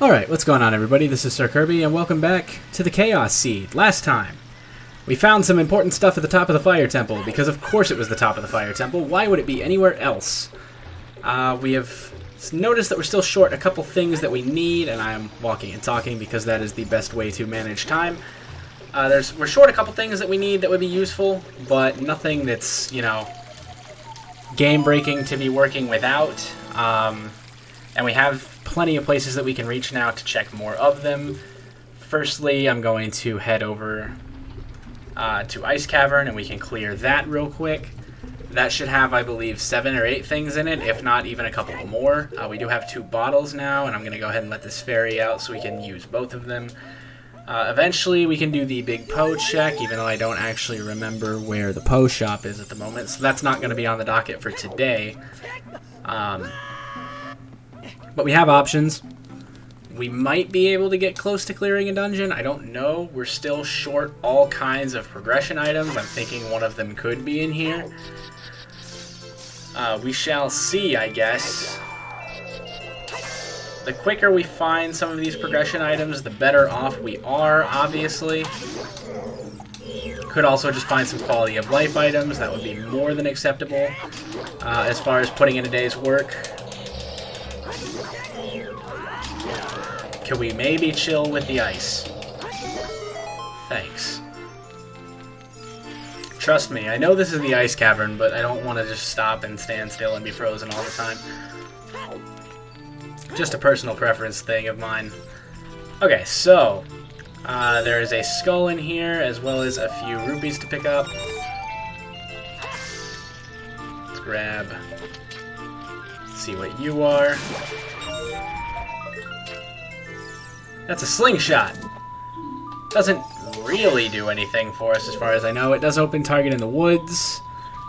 Alright, what's going on everybody? This is Sir Kirby, and welcome back to the Chaos Seed. Last time, we found some important stuff at the top of the Fire Temple, because of course it was the top of the Fire Temple. Why would it be anywhere else? We have noticed that we're still short a couple things that we need, and I am walking and talking because that is the best way to manage time. We're short a couple things that we need that would be useful, but nothing that's, you know, game-breaking to be working without. And we have plenty of places that we can reach now to check more of them. Firstly, I'm going to head over to Ice Cavern, and we can clear that real quick. That should have, I believe, 7 or 8 things in it, if not even a couple more. We do have 2 bottles now, and I'm going to go ahead and let this fairy out so we can use both of them. Eventually, we can do the big Poe check, even though I don't actually remember where the Poe shop is at the moment, so that's not going to be on the docket for today. But we have options. We might be able to get close to clearing a dungeon. I don't know. We're still short all kinds of progression items. I'm thinking one of them could be in here. We shall see, I guess. The quicker we find some of these progression items, the better off we are, obviously. Could also just find some quality of life items. That would be more than acceptable as far as putting in a day's work. Can we maybe chill with the ice? Thanks. Trust me, I know this is the Ice Cavern, but I don't want to just stop and stand still and be frozen all the time. Just a personal preference thing of mine. Okay, so there is a skull in here, as well as a few rupees to pick up. Let's grab... see what you are. That's a slingshot. Doesn't really do anything for us as far as I know. It does open target in the woods.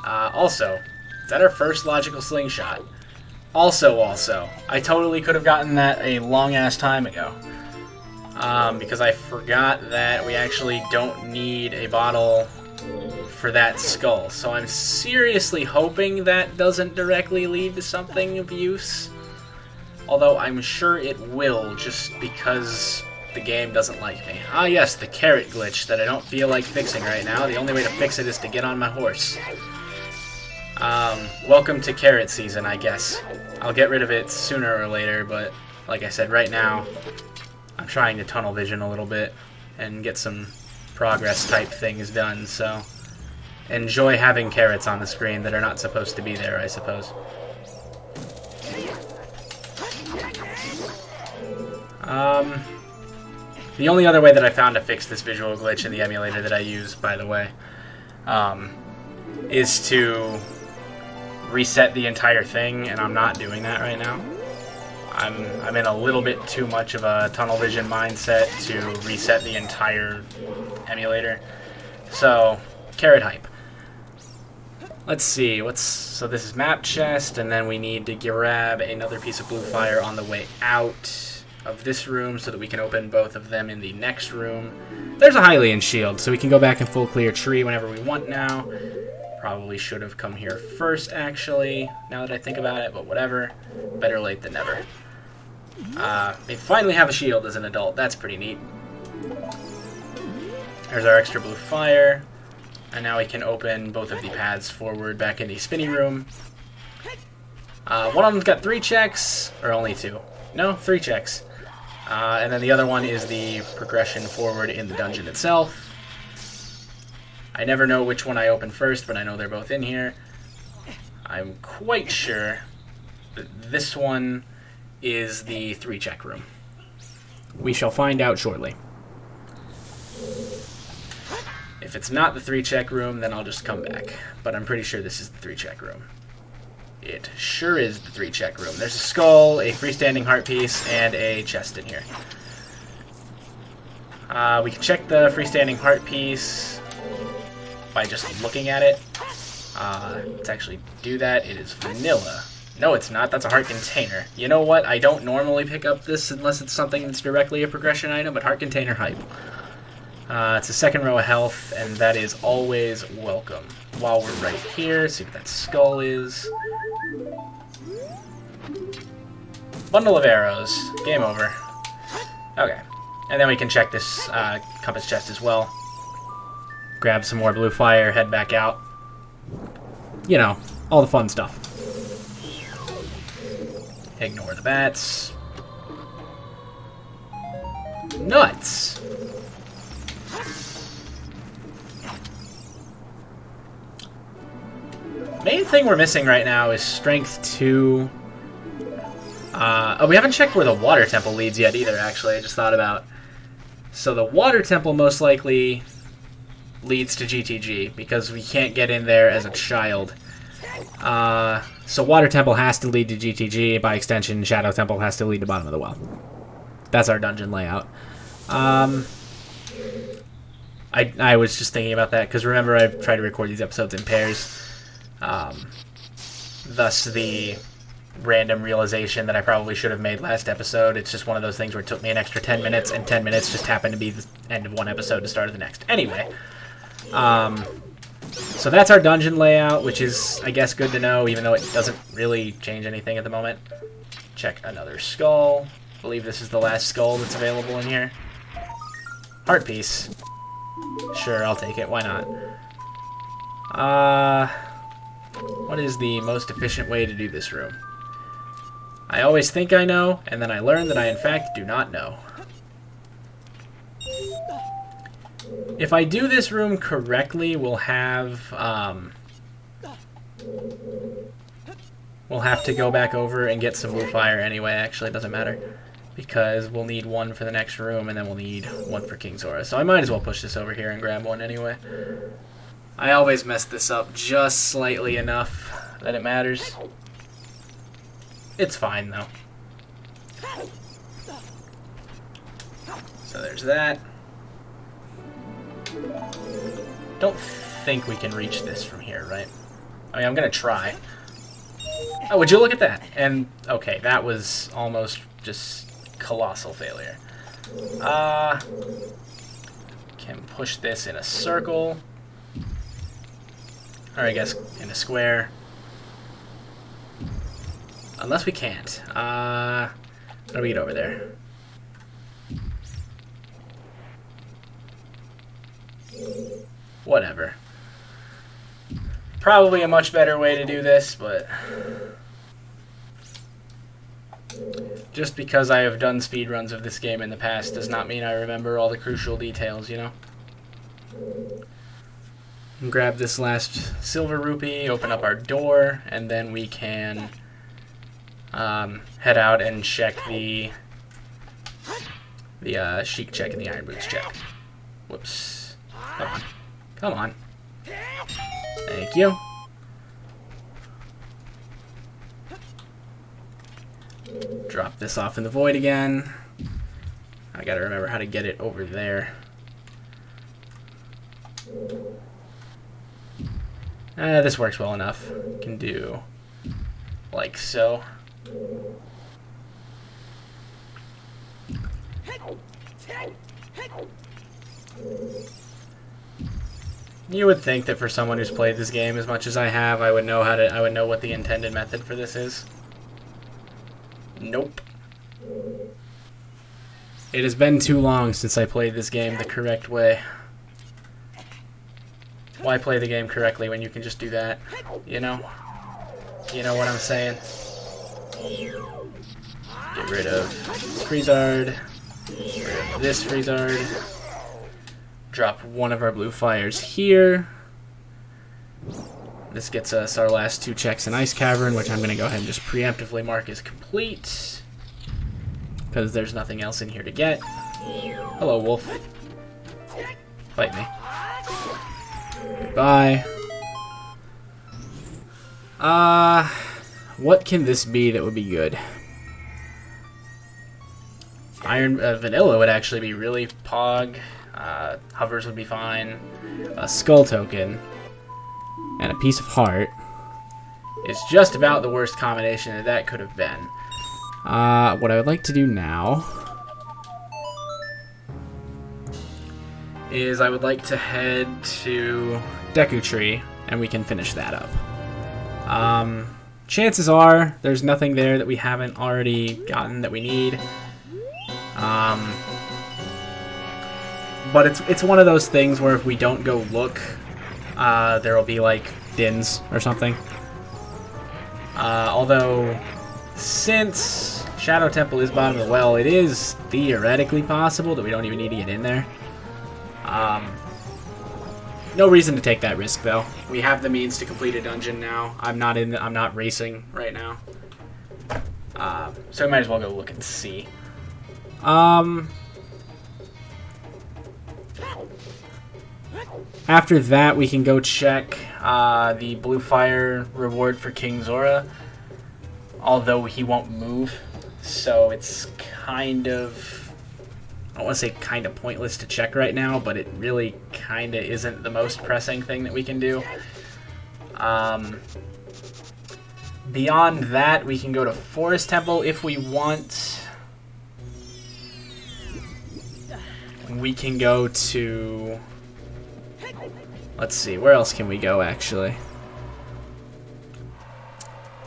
Also, is that our first logical slingshot? Also, I totally could have gotten that a long-ass time ago. Because I forgot that we actually don't need a bottle for that skull. So I'm seriously hoping that doesn't directly lead to something of use. Although I'm sure it will, just because the game doesn't like me. Ah yes, the carrot glitch that I don't feel like fixing right now. The only way to fix it is to get on my horse. Welcome to carrot season, I guess. I'll get rid of it sooner or later, but like I said, right now, I'm trying to tunnel vision a little bit and get some progress type things done, so enjoy having carrots on the screen that are not supposed to be there, I suppose. The only other way that I found to fix this visual glitch in the emulator that I use, by the way, is to reset the entire thing, and I'm not doing that right now. I'm in a little bit too much of a tunnel vision mindset to reset the entire emulator. So, carrot hype. Let's see, so this is map chest, and then we need to grab another piece of blue fire on the way out of this room so that we can open both of them in the next room. There's a Hylian shield, so we can go back and full clear tree whenever we want now. Probably should have come here first, actually, now that I think about it, but whatever. Better late than never. They finally have a shield as an adult. That's pretty neat. There's our extra blue fire. And now we can open both of the paths forward back in the spinny room. One of them's got 3 checks, or only 2. No, 3 checks. And then the other one is the progression forward in the dungeon itself. I never know which one I open first, but I know they're both in here. I'm quite sure that this one is the 3-check room. We shall find out shortly. If it's not the 3-check room, then I'll just come back. But I'm pretty sure this is the 3-check room. It sure is the 3-check room. There's a skull, a freestanding heart piece, and a chest in here. We can check the freestanding heart piece by just looking at it. Let's actually do that. It is vanilla. No, it's not. That's a heart container. You know what? I don't normally pick up this unless it's something that's directly a progression item, but heart container hype. It's a 2nd row of health, and that is always welcome. While we're right here, see what that skull is. Bundle of arrows. Game over. Okay. And then we can check this compass chest as well. Grab some more blue fire, head back out. You know, all the fun stuff. Ignore the bats. Nuts! Main thing we're missing right now is strength 2. Oh, we haven't checked where the water temple leads yet either, actually. I just thought about. So the water temple most likely leads to GTG, because we can't get in there as a child. So water temple has to lead to GTG. By extension, shadow temple has to lead to bottom of the well. That's our dungeon layout. I was just thinking about that, because remember I've tried to record these episodes in pairs. Thus the random realization that I probably should have made last episode. It's just one of those things where it took me an extra 10 minutes, and 10 minutes just happened to be the end of one episode to start of the next. Anyway, so that's our dungeon layout, which is, I guess, good to know, even though it doesn't really change anything at the moment. Check another skull. I believe this is the last skull that's available in here. Heart piece. Sure, I'll take it. Why not? What is the most efficient way to do this room? I always think I know, and then I learn that I in fact do not know. If I do this room correctly, we'll have to go back over and get some blue fire anyway. Actually, it doesn't matter, because we'll need one for the next room, and then we'll need one for King Zora. So I might as well push this over here and grab one anyway. I always mess this up just slightly enough that it matters. It's fine, though. So there's that. Don't think we can reach this from here, right? I mean, I'm gonna try. Oh, would you look at that? And, okay, that was almost just colossal failure. Can push this in a circle. Or I guess in a square. Unless we can't. How do we get over there? Whatever. Probably a much better way to do this, but just because I have done speedruns of this game in the past does not mean I remember all the crucial details, you know? Grab this last silver rupee, open up our door, and then we can head out and check the chic check and the iron boots check. Whoops. Come on. Come on. Thank you. Drop this off in the void again. I gotta remember how to get it over there. This works well enough. Can do like so. You would think that for someone who's played this game as much as I have, I would know what the intended method for this is. Nope. It has been too long since I played this game the correct way. Why play the game correctly when you can just do that? You know? You know what I'm saying? Get rid of Freezard. Get rid of this Freezard. Drop one of our blue fires here. This gets us our last 2 checks in Ice Cavern, which I'm going to go ahead and just preemptively mark as complete, because there's nothing else in here to get. Hello, wolf. Fight me. Goodbye. What can this be that would be good? Iron Vanilla would actually be really pog. Hovers would be fine. A skull token and a piece of heart is just about the worst combination that could have been. What I would like to do now is I would like to head to Deku Tree, and we can finish that up. Chances are there's nothing there that we haven't already gotten that we need. But it's one of those things where if we don't go look, there will be like dins or something. Although, since Shadow Temple is bottom of the well, it is theoretically possible that we don't even need to get in there. No reason to take that risk though. We have the means to complete a dungeon now. I'm not racing right now. So I might as well go look and see. After that, we can go check the Blue Fire reward for King Zora. Although he won't move, so it's kind of... I don't want to say kind of pointless to check right now, but it really kind of isn't the most pressing thing that we can do. Beyond that, we can go to Forest Temple if we want. We can go to... Let's see, where else can we go, actually?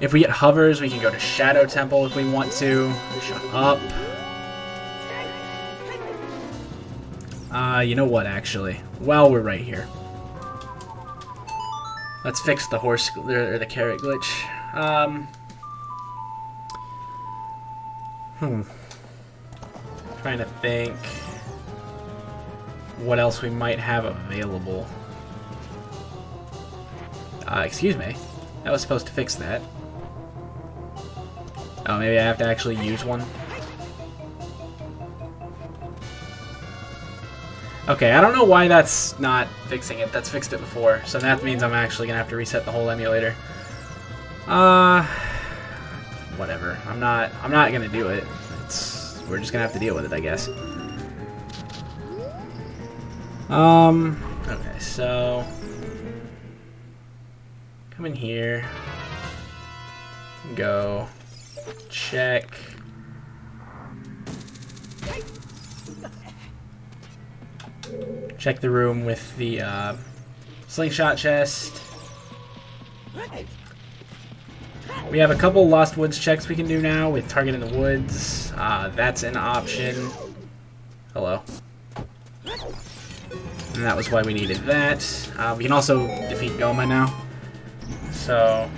If we get hovers, we can go to Shadow Temple if we want to. Shut up. You know what, actually? While we're right here. Let's fix the horse, or the carrot glitch. Trying to think what else we might have available. Excuse me. I was supposed to fix that. Oh, maybe I have to actually use one. Okay, I don't know why that's not fixing it. That's fixed it before, so that means I'm actually gonna have to reset the whole emulator. Whatever. I'm not gonna do it. We're just gonna have to deal with it, I guess. Okay, so come in here. Go. Check. Check the room with the slingshot chest. We have a couple Lost Woods checks we can do now with Target in the Woods. That's an option. Hello. And that was why we needed that. We can also defeat Goma now. So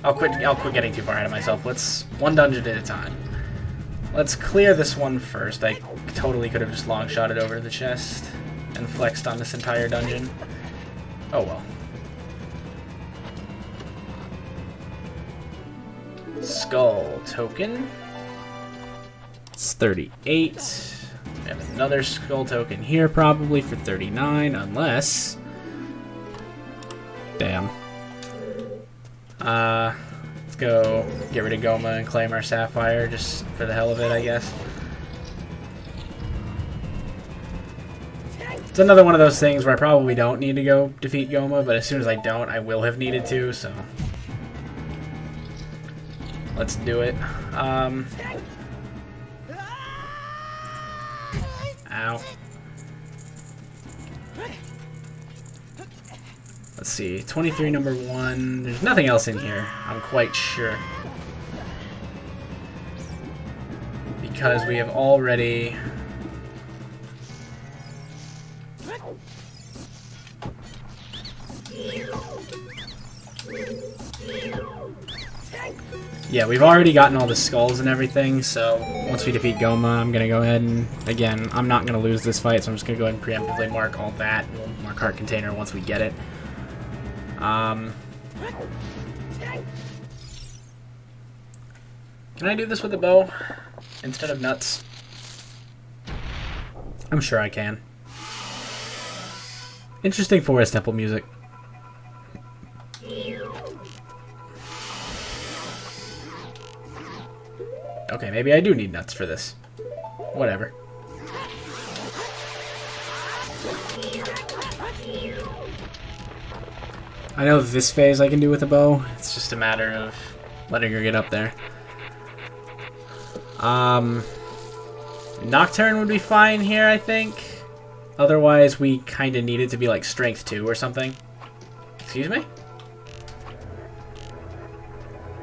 I'll quit getting too far ahead of myself. Let's one dungeon at a time. Let's clear this one first. I totally could have just long shot it over to the chest and flexed on this entire dungeon. Oh well. Skull token. It's 38. We have another skull token here probably for 39, unless... Damn. Let's go get rid of Goma and claim our Sapphire just for the hell of it, I guess. It's another one of those things where I probably don't need to go defeat Goma, but as soon as I don't, I will have needed to, so... Let's do it. Ow. Let's see, 23 number 1. There's nothing else in here, I'm quite sure. Because we have already... Yeah, we've already gotten all the skulls and everything, so once we defeat Goma, I'm going to go ahead and, again, I'm not going to lose this fight, so I'm just going to go ahead and preemptively mark all that. We'll mark Heart Container once we get it. Can I do this with a bow instead of nuts? I'm sure I can. Interesting Forest Temple music. Okay, maybe I do need nuts for this. Whatever. I know this phase I can do with a bow. It's just a matter of letting her get up there. Nocturne would be fine here, I think. Otherwise, we kind of need it to be like Strength 2 or something. Excuse me?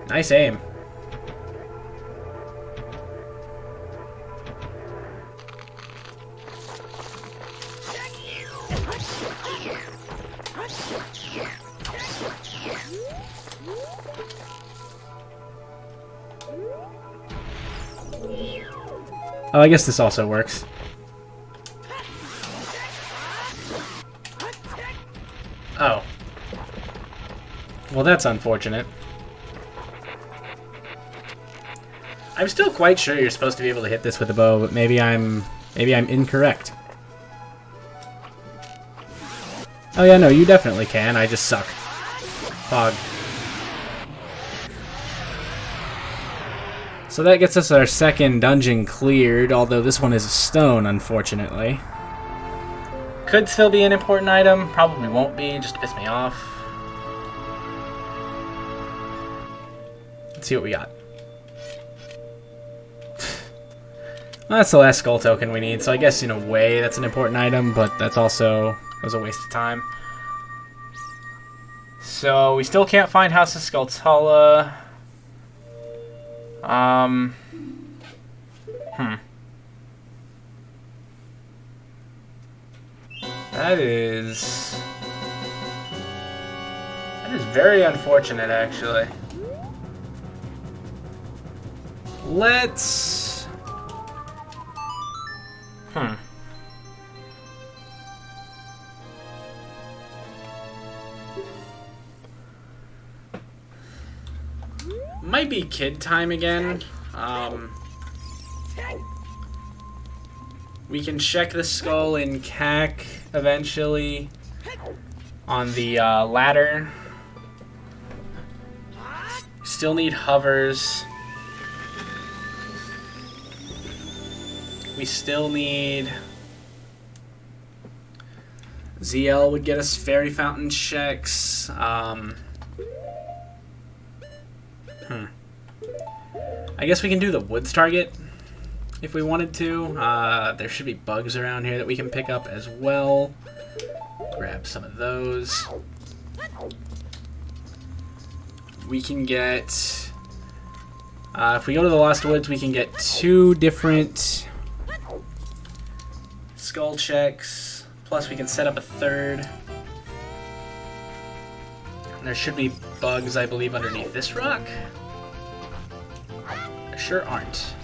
Nice aim. Oh, I guess this also works. Oh. Well, that's unfortunate. I'm still quite sure you're supposed to be able to hit this with a bow, but maybe I'm incorrect. Oh yeah, no, you definitely can. I just suck. Pog. So that gets us our second dungeon cleared, although this one is a stone, unfortunately. Could still be an important item, probably won't be, just to piss me off. Let's see what we got. Well, that's the last skull token we need, so I guess in a way that's an important item, but that's also was a waste of time. So we still can't find House of Skulltula. That is very unfortunate, actually. Let's... Might be kid time again. We can check the skull in CAC eventually on the ladder. Still need hovers. We still need... ZL would get us fairy fountain checks. I guess we can do the woods target if we wanted to. There should be bugs around here that we can pick up as well. Grab some of those. We can get... if we go to the Lost Woods, we can get 2 different skull checks. Plus we can set up a 3rd. And there should be bugs, I believe, underneath this rock. There sure aren't.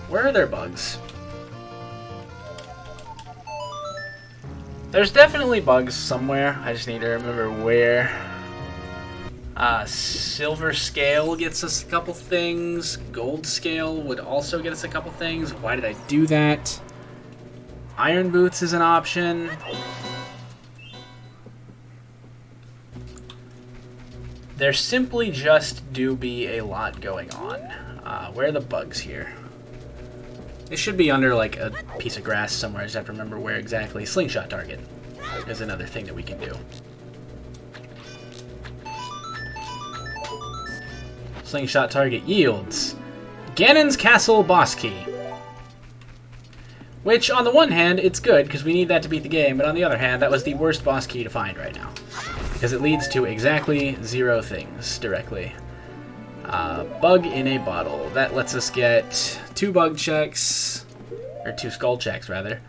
Where are there bugs? There's definitely bugs somewhere. I just need to remember where. Silver scale gets us a couple things. Gold scale would also get us a couple things. Why did I do that? Iron boots is an option. There simply just do be a lot going on. Where are the bugs here? They should be under like a piece of grass somewhere. I just have to remember where exactly. Slingshot target is another thing that we can do. Slingshot target yields Ganon's Castle boss key. Which, on the one hand, it's good because we need that to beat the game, but on the other hand, that was the worst boss key to find right now. Because it leads to exactly 0 things directly. Bug in a bottle. That lets us get 2 bug checks, or 2 skull checks rather,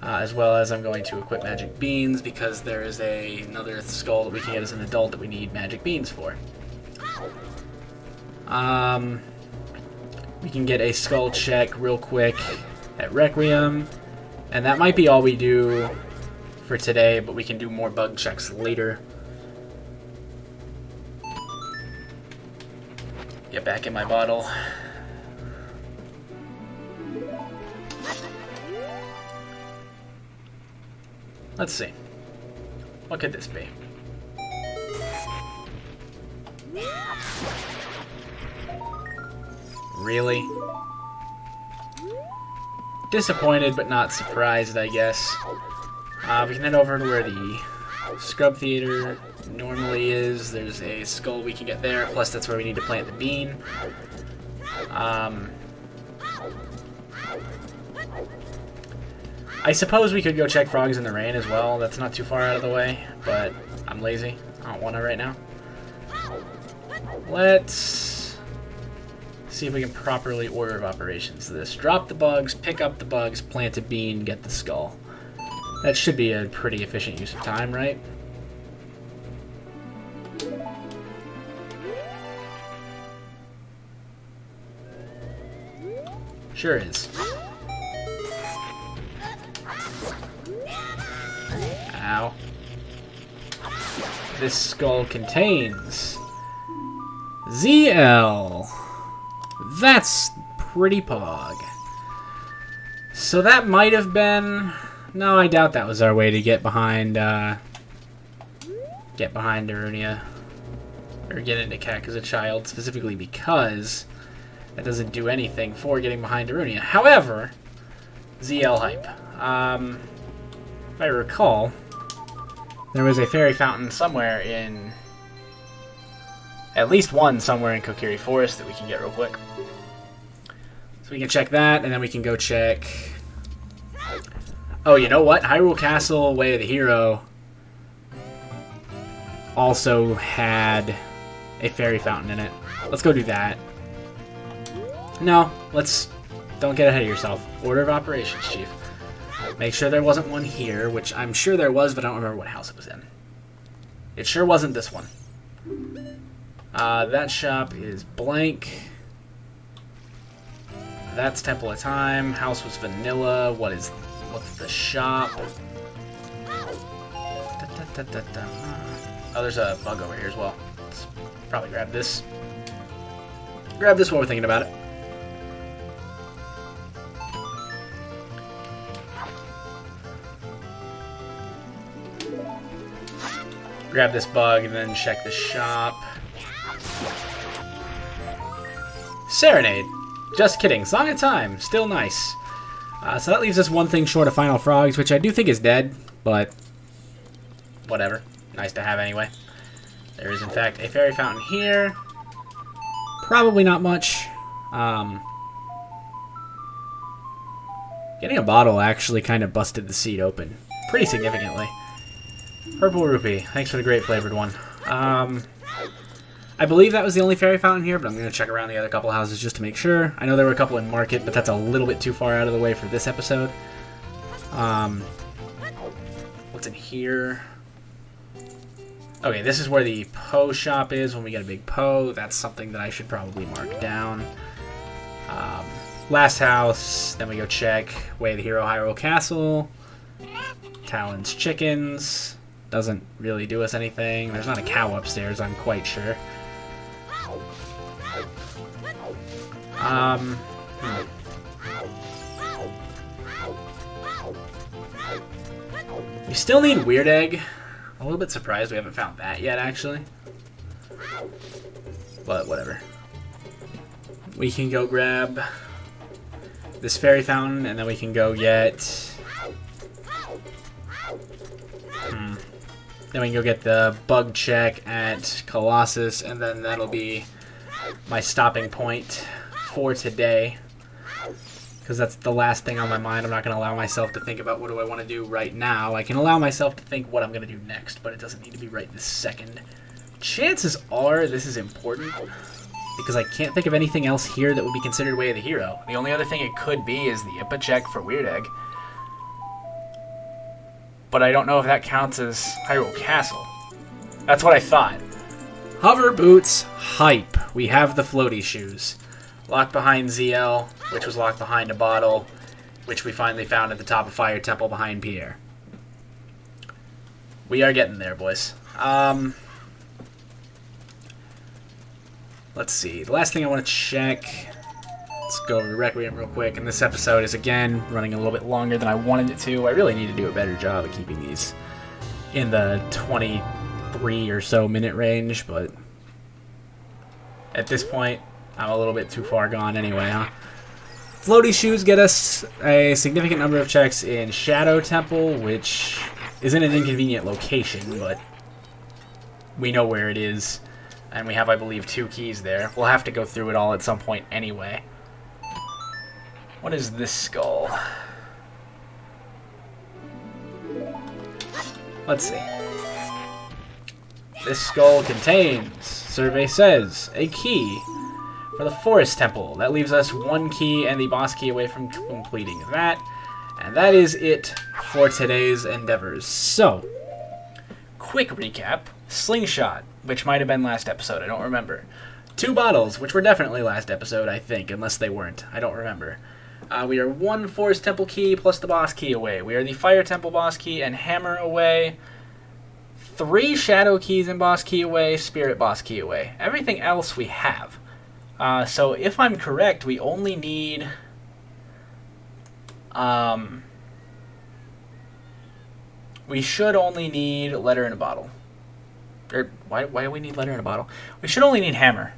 as well as I'm going to equip magic beans because there is another skull that we can get as an adult that we need magic beans for. We can get a skull check real quick at Requiem, and that might be all we do for today, but we can do more bug checks later. Get back in my bottle. Let's see. What could this be? Really? Disappointed, but not surprised, I guess. We can head over to where the Scrub Theater normally is. There's a skull we can get there, plus that's where we need to plant the bean. I suppose we could go check Frogs in the Rain as well. That's not too far out of the way, but I'm lazy. I don't want to right now. Let's See if we can properly order of operations this. Drop the bugs, pick up the bugs, plant a bean, get the skull. That should be a pretty efficient use of time, right? Sure is. Ow. This skull contains ZL. That's pretty pog. So that might have been... No, I doubt that was our way to get behind Darunia. Or get into Kek as a child, specifically because that doesn't do anything for getting behind Darunia. However, ZL hype. If I recall, there was a fairy fountain somewhere in... At least one somewhere in Kokiri Forest that we can get real quick. So we can check that, and then we can go check... Oh, you know what? Hyrule Castle, Way of the Hero also had a fairy fountain in it. Let's go do that. No, let's... Don't get ahead of yourself. Order of operations, Chief. Make sure there wasn't one here, which I'm sure there was, but I don't remember what house it was in. It sure wasn't this one. That shop is blank. That's Temple of Time. House was vanilla. What's the shop? Oh, there's a bug over here as well. Let's probably grab this. Grab this while we're thinking about it. Grab this bug and then check the shop. Serenade. Just kidding. Song of Time. Still nice. So that leaves us one thing short of Final Frogs, which I do think is dead, but whatever. Nice to have anyway. There is, in fact, a fairy fountain here. Probably not much. Getting a bottle actually kind of busted the seed open. Pretty significantly. Purple Rupee. Thanks for the great flavored one. I believe that was the only fairy fountain here, but I'm going to check around the other couple houses just to make sure. I know there were a couple in Market, but that's a little bit too far out of the way for this episode. What's in here? Okay, this is where the Poe shop is when we get a big Poe. That's something that I should probably mark down. Last house, then we go check Way of the Hero, Hyrule Castle. Talon's Chickens. Doesn't really do us anything. There's not a cow upstairs, I'm quite sure. We still need Weird Egg. A little bit surprised we haven't found that yet, actually. But whatever. We can go grab this fairy fountain, and then we can go get... Then we can go get the bug check at Colossus, and then that'll be my stopping point for today. Because that's the last thing on my mind. I'm not going to allow myself to think about what do I want to do right now. I can allow myself to think what I'm going to do next, but it doesn't need to be right this second. Chances are this is important, because I can't think of anything else here that would be considered Way of the Hero. The only other thing it could be is the IPA check for Weird Egg. But I don't know if that counts as Hyrule Castle. That's what I thought. Hover Boots, hype. We have the floaty shoes. Locked behind ZL, which was locked behind a bottle, which we finally found at the top of Fire Temple behind Pierre. We are getting there, boys. Let's see. The last thing I want to check... Let's go over Requiem real quick. And this episode is, again, running a little bit longer than I wanted it to. I really need to do a better job of keeping these in the 23 or so minute range, but at this point, I'm a little bit too far gone anyway, huh? Floaty shoes get us a significant number of checks in Shadow Temple, which isn't an inconvenient location, but we know where it is. And we have, I believe, 2 keys there. We'll have to go through it all at some point anyway. What is this skull? Let's see. This skull contains, survey says, a key for the Forest Temple. That leaves us 1 key and the boss key away from completing that. And that is it for today's endeavors. So, quick recap. Slingshot, which might have been last episode, I don't remember. 2 bottles, which were definitely last episode, I think, unless they weren't. I don't remember. We are 1 Forest Temple key plus the boss key away. We are the Fire Temple boss key and hammer away. 3 Shadow keys and boss key away, Spirit boss key away. Everything else we have. So if I'm correct, we only need... we should only need letter in a bottle. Or why do we need letter in a bottle? We should only need hammer.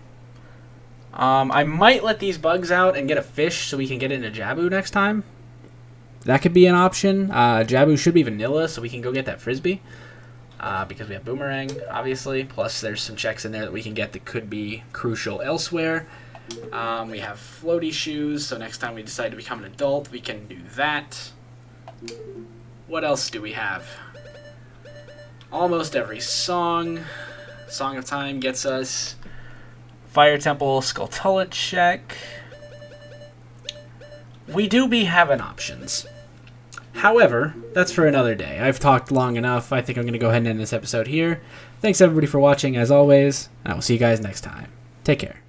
I might let these bugs out and get a fish so we can get into Jabu next time. That could be an option. Jabu should be vanilla, so we can go get that frisbee. Because we have boomerang, obviously. Plus, there's some checks in there that we can get that could be crucial elsewhere. We have floaty shoes, so next time we decide to become an adult, we can do that. What else do we have? Almost every song. Song of Time gets us Fire Temple Skulltullet check. We do be having options. However, that's for another day. I've talked long enough. I think I'm going to go ahead and end this episode here. Thanks everybody for watching as always, and I will see you guys next time. Take care.